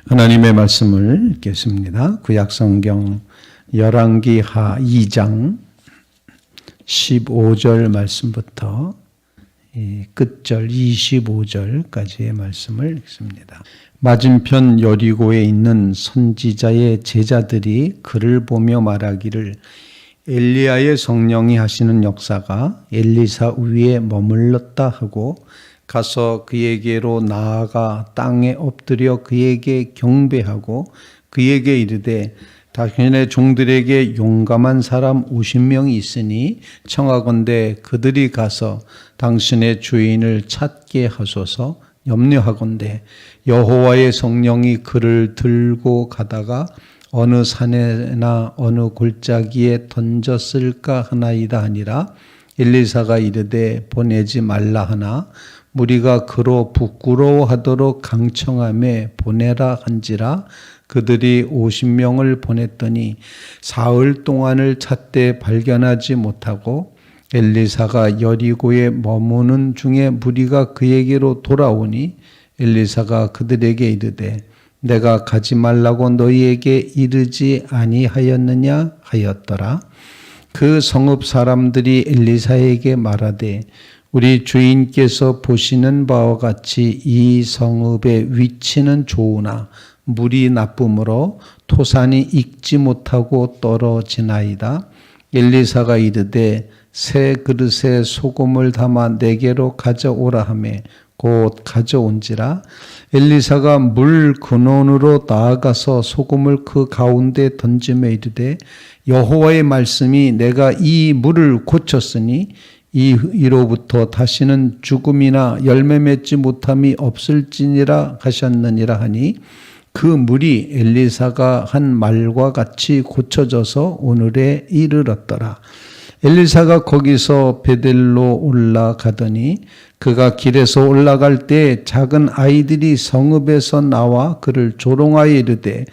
하나님의 말씀을 읽겠습니다. 구약성경 열왕기하 2장 15절 말씀부터 끝절 25절까지의 말씀을 읽습니다. 맞은편 여리고에 있는 선지자의 제자들이 그를 보며 말하기를 엘리야의 성령이 하시는 역사가 엘리사 위에 머물렀다 하고 가서 그에게로 나아가 땅에 엎드려 그에게 경배하고 그에게 이르되 당신의 종들에게 용감한 사람 50명이 있으니 청하건대 그들이 가서 당신의 주인을 찾게 하소서. 염려하건대 여호와의 성령이 그를 들고 가다가 어느 산에나 어느 골짜기에 던졌을까 하나이다 하니라. 엘리사가 이르되 보내지 말라 하나 무리가 그로 부끄러워하도록 강청하며 보내라 한지라. 그들이 50명을 보냈더니 사흘 동안을 찾되 발견하지 못하고 엘리사가 여리고에 머무는 중에 무리가 그에게로 돌아오니 엘리사가 그들에게 이르되 내가 가지 말라고 너희에게 이르지 아니하였느냐 하였더라. 그 성읍 사람들이 엘리사에게 말하되 우리 주인께서 보시는 바와 같이 이 성읍의 위치는 좋으나 물이 나쁨으로 토산이 익지 못하고 떨어지나이다. 엘리사가 이르되 새 그릇에 소금을 담아 내게로 가져오라 하매 곧 가져온지라. 엘리사가 물 근원으로 나아가서 소금을 그 가운데 던지며 이르되 여호와의 말씀이 내가 이 물을 고쳤으니 이로부터 다시는 죽음이나 열매 맺지 못함이 없을지니라 하셨느니라 하니 그 물이 엘리사가 한 말과 같이 고쳐져서 오늘에 이르렀더라. 엘리사가 거기서 베델로 올라가더니 그가 길에서 올라갈 때 작은 아이들이 성읍에서 나와 그를 조롱하여 이르되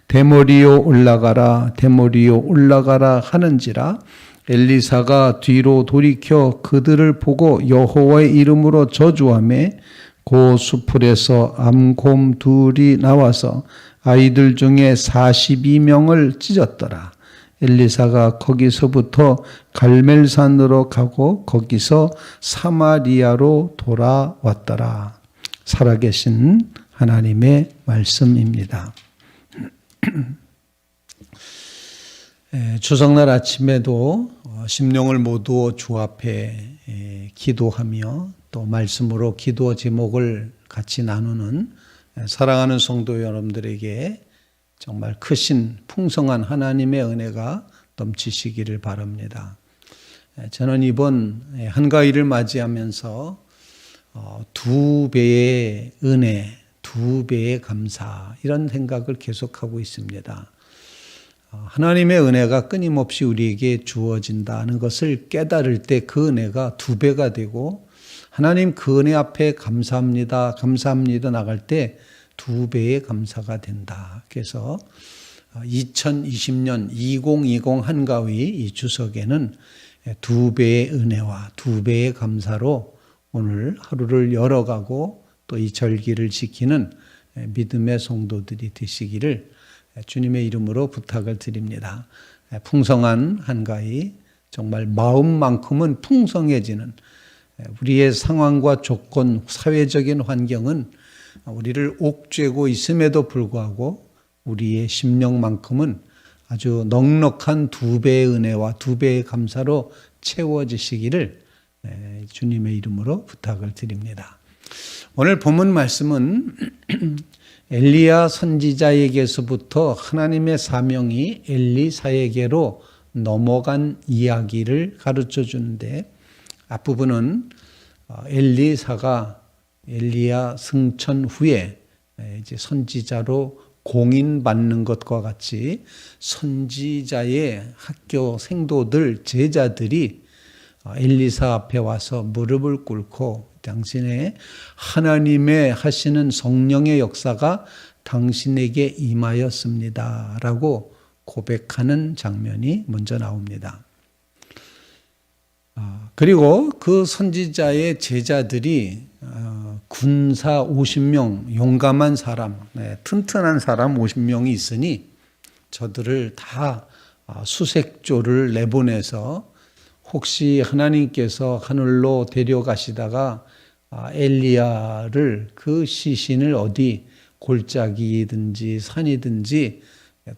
대머리요 올라가라 대머리요 올라가라 하는지라. 엘리사가 뒤로 돌이켜 그들을 보고 여호와의 이름으로 저주하며 그 수풀에서 암곰 둘이 나와서 아이들 중에 42명을 찢었더라. 엘리사가 거기서부터 갈멜산으로 가고 거기서 사마리아로 돌아왔더라. 살아계신 하나님의 말씀입니다. 추석날 아침에도 심령을 모두 주 앞에 기도하며 또 말씀으로 기도 제목을 같이 나누는 사랑하는 성도 여러분들에게 정말 크신 풍성한 하나님의 은혜가 넘치시기를 바랍니다. 저는 이번 한가위를 맞이하면서 두 배의 은혜, 두 배의 감사 이런 생각을 계속하고 있습니다. 하나님의 은혜가 끊임없이 우리에게 주어진다는 것을 깨달을 때 그 은혜가 두 배가 되고 하나님 그 은혜 앞에 감사합니다, 감사합니다 나갈 때 두 배의 감사가 된다. 그래서 2020년 2020 한가위 이 주석에는 두 배의 은혜와 두 배의 감사로 오늘 하루를 열어가고 또 이 절기를 지키는 믿음의 성도들이 되시기를 주님의 이름으로 부탁을 드립니다. 풍성한 한가위, 정말 마음만큼은 풍성해지는 우리의 상황과 조건, 사회적인 환경은 우리를 옥죄고 있음에도 불구하고 우리의 심령만큼은 아주 넉넉한 두 배의 은혜와 두 배의 감사로 채워지시기를 주님의 이름으로 부탁을 드립니다. 오늘 본문 말씀은 엘리야 선지자에게서부터 하나님의 사명이 엘리사에게로 넘어간 이야기를 가르쳐 주는데 앞부분은 엘리사가 엘리야 승천 후에 이제 선지자로 공인받는 것과 같이 선지자의 학교 생도들 제자들이 엘리사 앞에 와서 무릎을 꿇고 당신의 하나님의 하시는 성령의 역사가 당신에게 임하였습니다 라고 고백하는 장면이 먼저 나옵니다. 그리고 그 선지자의 제자들이 군사 50명, 용감한 사람, 튼튼한 사람 50명이 있으니 저들을 다 수색조를 내보내서 혹시 하나님께서 하늘로 데려가시다가 엘리야를 그 시신을 어디 골짜기든지 산이든지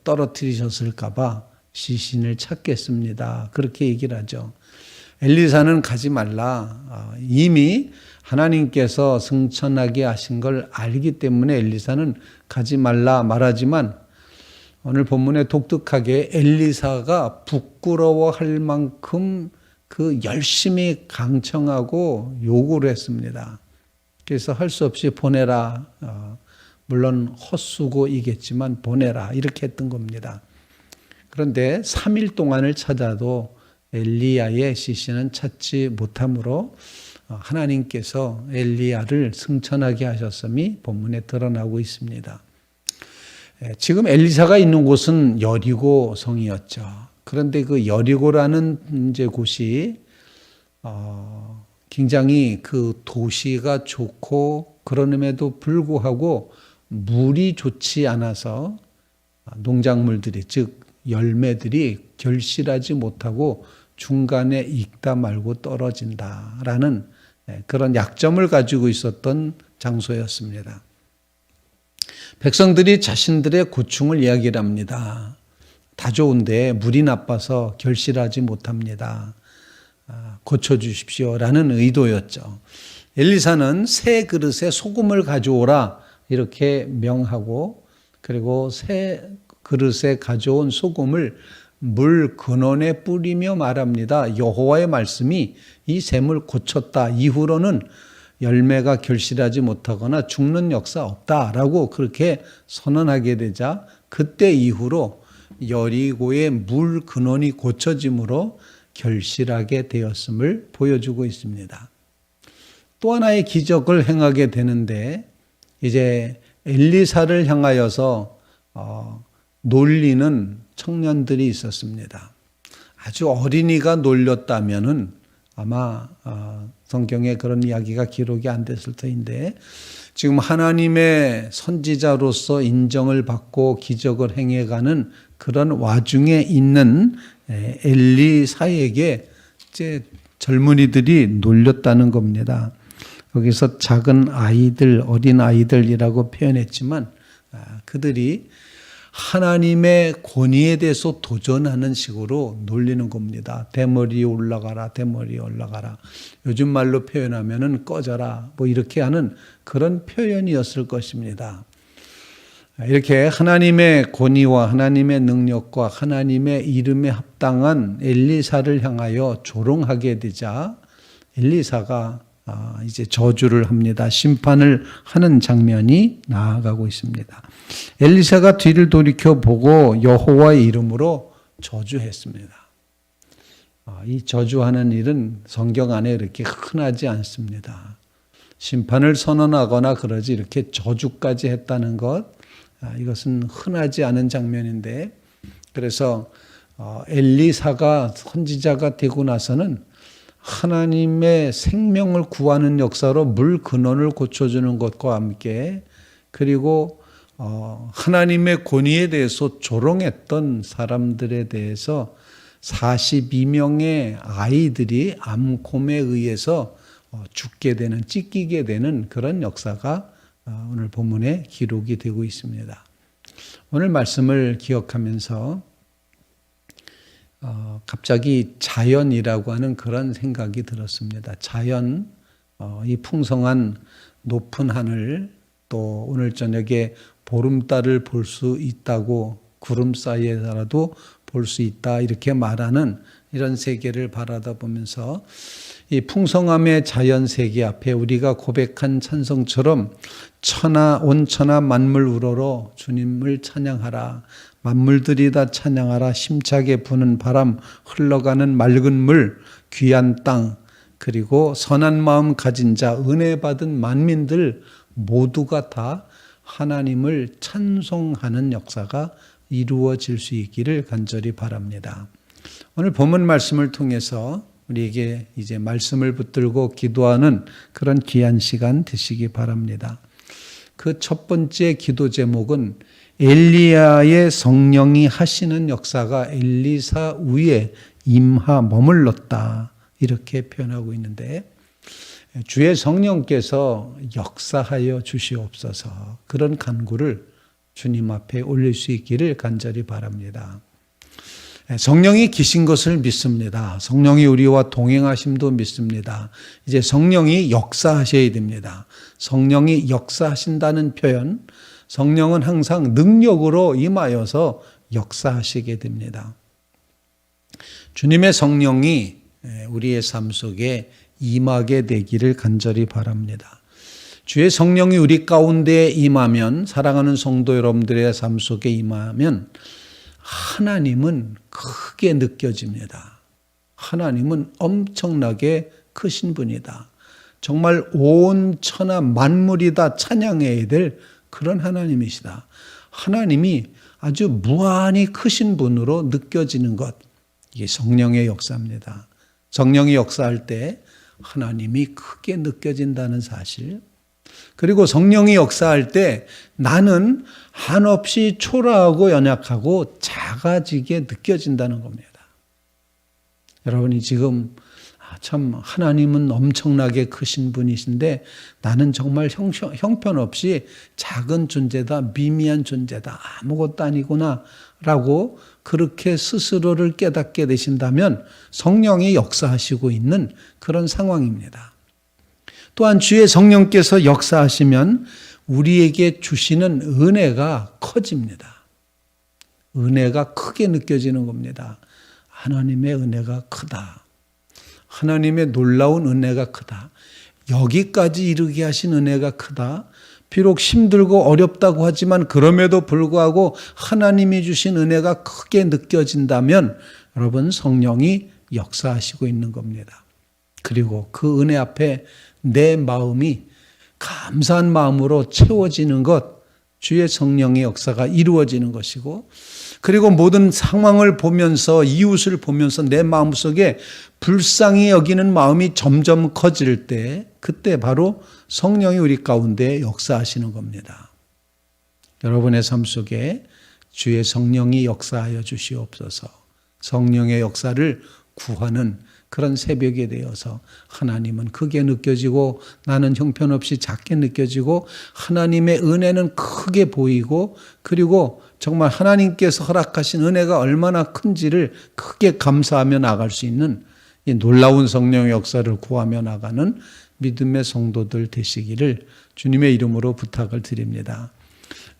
떨어뜨리셨을까봐 시신을 찾겠습니다. 그렇게 얘기를 하죠. 엘리사는 가지 말라. 이미 하나님께서 승천하게 하신 걸 알기 때문에 엘리사는 가지 말라 말하지만 오늘 본문에 독특하게 엘리사가 부끄러워할 만큼 그 열심히 강청하고 요구를 했습니다. 그래서 할 수 없이 보내라. 물론 헛수고이겠지만 보내라. 이렇게 했던 겁니다. 그런데 3일 동안을 찾아도 엘리야의 시신은 찾지 못하므로 하나님께서 엘리야를 승천하게 하셨음이 본문에 드러나고 있습니다. 지금 엘리사가 있는 곳은 여리고 성이었죠. 그런데 그 여리고라는 이제 곳이 굉장히 그 도시가 좋고 그럼에도 불구하고 물이 좋지 않아서 농작물들이 즉 열매들이 결실하지 못하고 중간에 익다 말고 떨어진다라는 그런 약점을 가지고 있었던 장소였습니다. 백성들이 자신들의 고충을 이야기를 합니다. 다 좋은데 물이 나빠서 결실하지 못합니다. 고쳐주십시오라는 의도였죠. 엘리사는 새 그릇에 소금을 가져오라 이렇게 명하고 그리고 새 그릇에 가져온 소금을 물 근원에 뿌리며 말합니다. 여호와의 말씀이 이 샘을 고쳤다. 이후로는 열매가 결실하지 못하거나 죽는 역사 없다라고 그렇게 선언하게 되자 그때 이후로 여리고의 물 근원이 고쳐짐으로 결실하게 되었음을 보여주고 있습니다. 또 하나의 기적을 행하게 되는데 이제 엘리사를 향하여서 놀리는 청년들이 있었습니다. 아주 어린이가 놀렸다면은 아마 성경에 그런 이야기가 기록이 안 됐을 터인데 지금 하나님의 선지자로서 인정을 받고 기적을 행해가는 그런 와중에 있는 엘리사에게 이제 젊은이들이 놀렸다는 겁니다. 여기서 작은 아이들, 어린 아이들이라고 표현했지만 그들이 하나님의 권위에 대해서 도전하는 식으로 놀리는 겁니다. 대머리 올라가라, 대머리 올라가라. 요즘 말로 표현하면은 꺼져라. 뭐 이렇게 하는 그런 표현이었을 것입니다. 이렇게 하나님의 권위와 하나님의 능력과 하나님의 이름에 합당한 엘리사를 향하여 조롱하게 되자 엘리사가 이제 저주를 합니다. 심판을 하는 장면이 나아가고 있습니다. 엘리사가 뒤를 돌이켜 보고 여호와의 이름으로 저주했습니다. 이 저주하는 일은 성경 안에 이렇게 흔하지 않습니다. 심판을 선언하거나 그러지 이렇게 저주까지 했다는 것, 이것은 흔하지 않은 장면인데 그래서 엘리사가 선지자가 되고 나서는 하나님의 생명을 구하는 역사로 물 근원을 고쳐주는 것과 함께 그리고 하나님의 권위에 대해서 조롱했던 사람들에 대해서 42명의 아이들이 암곰에 의해서 죽게 되는, 찢기게 되는 그런 역사가 오늘 본문에 기록이 되고 있습니다. 오늘 말씀을 기억하면서 갑자기 자연이라고 하는 그런 생각이 들었습니다. 자연, 이 풍성한 높은 하늘, 또 오늘 저녁에 보름달을 볼 수 있다고 구름 사이에서라도 볼 수 있다 이렇게 말하는 이런 세계를 바라다 보면서 이 풍성함의 자연 세계 앞에 우리가 고백한 찬송처럼 온천하 만물 우러러 주님을 찬양하라. 만물들이 다 찬양하라. 힘차게 부는 바람, 흘러가는 맑은 물, 귀한 땅, 그리고 선한 마음 가진 자, 은혜 받은 만민들 모두가 다 하나님을 찬송하는 역사가 이루어질 수 있기를 간절히 바랍니다. 오늘 본문 말씀을 통해서 우리에게 이제 말씀을 붙들고 기도하는 그런 귀한 시간 되시기 바랍니다. 그 첫 번째 기도 제목은 엘리야의 성령이 하시는 역사가 엘리사 위에 임하 머물렀다, 이렇게 표현하고 있는데, 주의 성령께서 역사하여 주시옵소서, 그런 간구를 주님 앞에 올릴 수 있기를 간절히 바랍니다. 성령이 계신 것을 믿습니다. 성령이 우리와 동행하심도 믿습니다. 이제 성령이 역사하셔야 됩니다. 성령이 역사하신다는 표현, 성령은 항상 능력으로 임하여서 역사하시게 됩니다. 주님의 성령이 우리의 삶 속에 임하게 되기를 간절히 바랍니다. 주의 성령이 우리 가운데 임하면, 사랑하는 성도 여러분들의 삶 속에 임하면 하나님은 크게 느껴집니다. 하나님은 엄청나게 크신 분이다. 정말 온 천하 만물이 다 찬양해야 될 그런 하나님이시다. 하나님이 아주 무한히 크신 분으로 느껴지는 것, 이게 성령의 역사입니다. 성령이 역사할 때 하나님이 크게 느껴진다는 사실, 그리고 성령이 역사할 때 나는 한없이 초라하고 연약하고 작아지게 느껴진다는 겁니다. 여러분이 지금 참 하나님은 엄청나게 크신 분이신데 나는 정말 형편없이 작은 존재다, 미미한 존재다, 아무것도 아니구나 라고 그렇게 스스로를 깨닫게 되신다면 성령이 역사하시고 있는 그런 상황입니다. 또한 주의 성령께서 역사하시면 우리에게 주시는 은혜가 커집니다. 은혜가 크게 느껴지는 겁니다. 하나님의 은혜가 크다. 하나님의 놀라운 은혜가 크다. 여기까지 이르게 하신 은혜가 크다. 비록 힘들고 어렵다고 하지만 그럼에도 불구하고 하나님이 주신 은혜가 크게 느껴진다면 여러분, 성령이 역사하시고 있는 겁니다. 그리고 그 은혜 앞에 내 마음이 감사한 마음으로 채워지는 것, 주의 성령의 역사가 이루어지는 것이고, 그리고 모든 상황을 보면서, 이웃을 보면서 내 마음속에 불쌍히 여기는 마음이 점점 커질 때, 그때 바로 성령이 우리 가운데 역사하시는 겁니다. 여러분의 삶 속에 주의 성령이 역사하여 주시옵소서. 성령의 역사를 구하는 그런 새벽이 되어서 하나님은 크게 느껴지고 나는 형편없이 작게 느껴지고 하나님의 은혜는 크게 보이고, 그리고 정말 하나님께서 허락하신 은혜가 얼마나 큰지를 크게 감사하며 나갈 수 있는 이 놀라운 성령의 역사를 구하며 나가는 믿음의 성도들 되시기를 주님의 이름으로 부탁을 드립니다.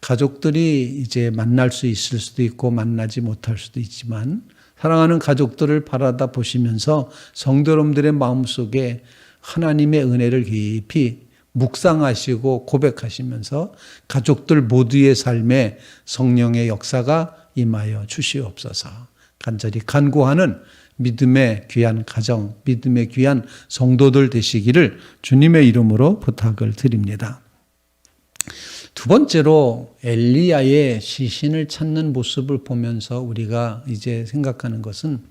가족들이 이제 만날 수 있을 수도 있고 만나지 못할 수도 있지만, 사랑하는 가족들을 바라다 보시면서 성도 여러분들의 마음속에 하나님의 은혜를 깊이 묵상하시고 고백하시면서 가족들 모두의 삶에 성령의 역사가 임하여 주시옵소서. 간절히 간구하는 믿음의 귀한 가정, 믿음의 귀한 성도들 되시기를 주님의 이름으로 부탁을 드립니다. 두 번째로 엘리야의 시신을 찾는 모습을 보면서 우리가 이제 생각하는 것은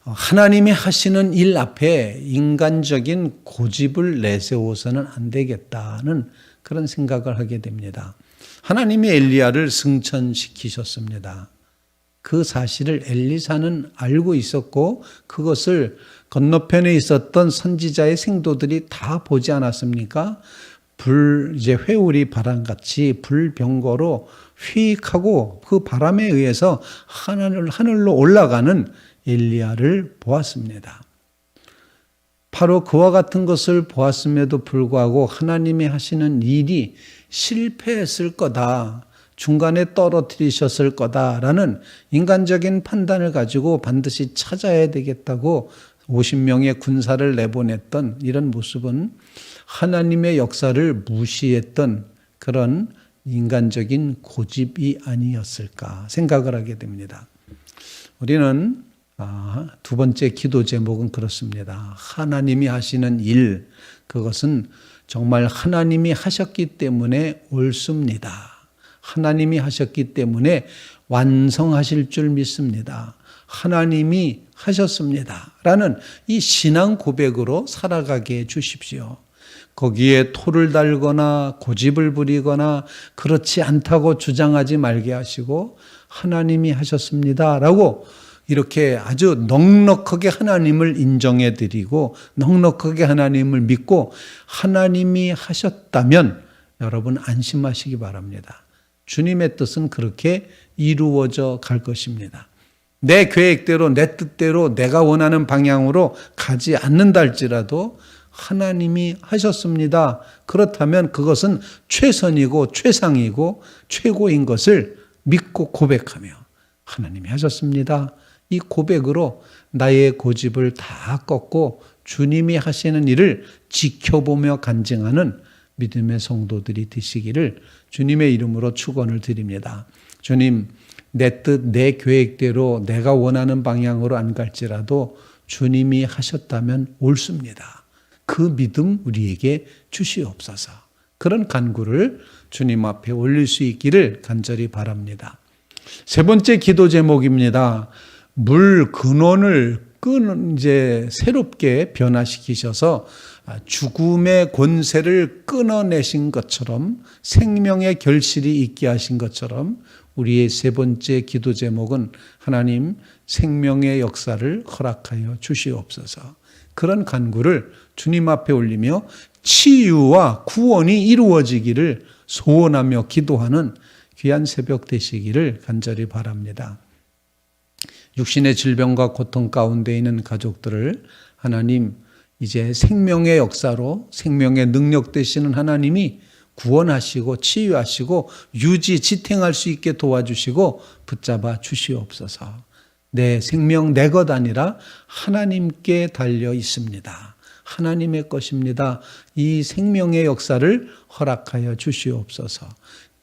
하나님이 하시는 일 앞에 인간적인 고집을 내세워서는 안 되겠다는 그런 생각을 하게 됩니다. 하나님이 엘리야를 승천시키셨습니다. 그 사실을 엘리사는 알고 있었고 그것을 건너편에 있었던 선지자의 생도들이 다 보지 않았습니까? 이제 회오리 바람같이 불병거로 휙하고 그 바람에 의해서 하늘로 올라가는 엘리야를 보았습니다. 바로 그와 같은 것을 보았음에도 불구하고 하나님이 하시는 일이 실패했을 거다, 중간에 떨어뜨리셨을 거다라는 인간적인 판단을 가지고 반드시 찾아야 되겠다고 50명의 군사를 내보냈던 이런 모습은 하나님의 역사를 무시했던 그런 인간적인 고집이 아니었을까 생각을 하게 됩니다. 우리는 두 번째 기도 제목은 그렇습니다. 하나님이 하시는 일, 그것은 정말 하나님이 하셨기 때문에 옳습니다. 하나님이 하셨기 때문에 완성하실 줄 믿습니다. 하나님이 하셨습니다. 라는 이 신앙 고백으로 살아가게 해 주십시오. 거기에 토를 달거나 고집을 부리거나 그렇지 않다고 주장하지 말게 하시고 하나님이 하셨습니다. 라고 이렇게 아주 넉넉하게 하나님을 인정해 드리고 넉넉하게 하나님을 믿고 하나님이 하셨다면 여러분 안심하시기 바랍니다. 주님의 뜻은 그렇게 이루어져 갈 것입니다. 내 계획대로 내 뜻대로 내가 원하는 방향으로 가지 않는다 할지라도 하나님이 하셨습니다. 그렇다면 그것은 최선이고 최상이고 최고인 것을 믿고 고백하며 하나님이 하셨습니다. 이 고백으로 나의 고집을 다 꺾고 주님이 하시는 일을 지켜보며 간증하는 믿음의 성도들이 되시기를 주님의 이름으로 축원을 드립니다. 주님, 내 뜻, 내 계획대로 내가 원하는 방향으로 안 갈지라도 주님이 하셨다면 옳습니다. 그 믿음 우리에게 주시옵소서. 그런 간구를 주님 앞에 올릴 수 있기를 간절히 바랍니다. 세 번째 기도 제목입니다. 물 근원을 이제 새롭게 변화시키셔서 죽음의 권세를 끊어내신 것처럼 생명의 결실이 있게 하신 것처럼 우리의 세 번째 기도 제목은 하나님 생명의 역사를 허락하여 주시옵소서. 그런 간구를 주님 앞에 올리며 치유와 구원이 이루어지기를 소원하며 기도하는 귀한 새벽 되시기를 간절히 바랍니다. 육신의 질병과 고통 가운데 있는 가족들을 하나님 이제 생명의 역사로 생명의 능력 되시는 하나님이 구원하시고 치유하시고 유지 지탱할 수 있게 도와주시고 붙잡아 주시옵소서. 내 생명 내 것 아니라 하나님께 달려 있습니다. 하나님의 것입니다. 이 생명의 역사를 허락하여 주시옵소서.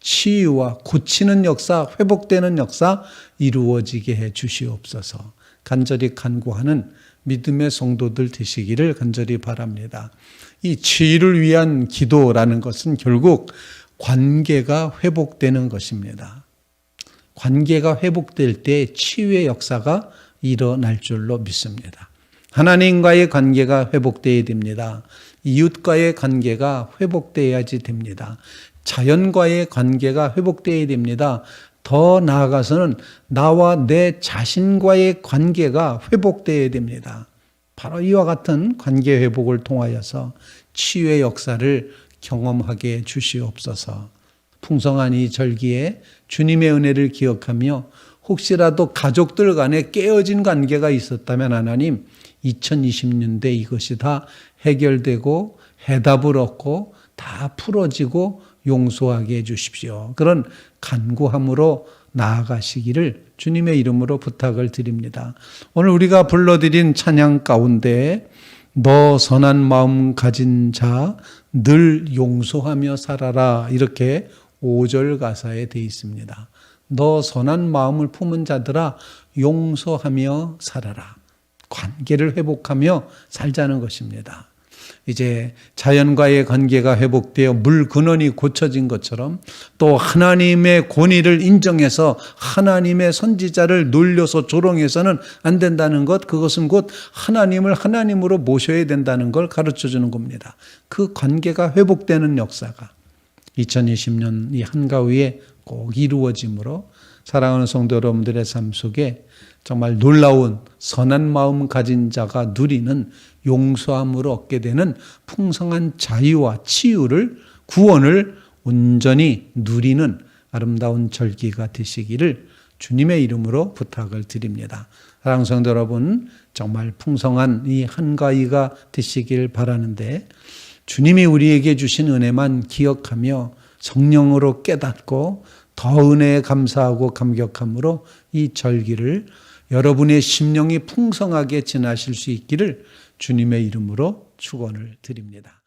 치유와 고치는 역사, 회복되는 역사 이루어지게 해 주시옵소서. 간절히 간구하는 믿음의 성도들 되시기를 간절히 바랍니다. 이 치유를 위한 기도라는 것은 결국 관계가 회복되는 것입니다. 관계가 회복될 때 치유의 역사가 일어날 줄로 믿습니다. 하나님과의 관계가 회복되어야 됩니다. 이웃과의 관계가 회복되어야지 됩니다. 자연과의 관계가 회복되어야 됩니다. 더 나아가서는 나와 내 자신과의 관계가 회복되어야 됩니다. 바로 이와 같은 관계 회복을 통하여서 치유의 역사를 경험하게 주시옵소서. 풍성한 이 절기에 주님의 은혜를 기억하며 혹시라도 가족들 간에 깨어진 관계가 있었다면 하나님 2020년대 이것이 다 해결되고 해답을 얻고 다 풀어지고 용서하게 해주십시오. 그런 간구함으로 나아가시기를 주님의 이름으로 부탁을 드립니다. 오늘 우리가 불러드린 찬양 가운데 너 선한 마음 가진 자 늘 용서하며 살아라 이렇게 5절 가사에 되어 있습니다. 너 선한 마음을 품은 자들아 용서하며 살아라. 관계를 회복하며 살자는 것입니다. 이제 자연과의 관계가 회복되어 물 근원이 고쳐진 것처럼 또 하나님의 권위를 인정해서 하나님의 선지자를 놀려서 조롱해서는 안 된다는 것, 그것은 곧 하나님을 하나님으로 모셔야 된다는 걸 가르쳐주는 겁니다. 그 관계가 회복되는 역사가 2020년 이 한가위에 꼭 이루어짐으로 사랑하는 성도 여러분들의 삶 속에 정말 놀라운 선한 마음 가진 자가 누리는 용서함으로 얻게 되는 풍성한 자유와 치유를 구원을 온전히 누리는 아름다운 절기가 되시기를 주님의 이름으로 부탁을 드립니다. 사랑하는 성도 여러분, 정말 풍성한 이 한가위가 되시길 바라는데 주님이 우리에게 주신 은혜만 기억하며 성령으로 깨닫고 더 은혜에 감사하고 감격함으로 이 절기를 여러분의 심령이 풍성하게 지나실 수 있기를 주님의 이름으로 축원을 드립니다.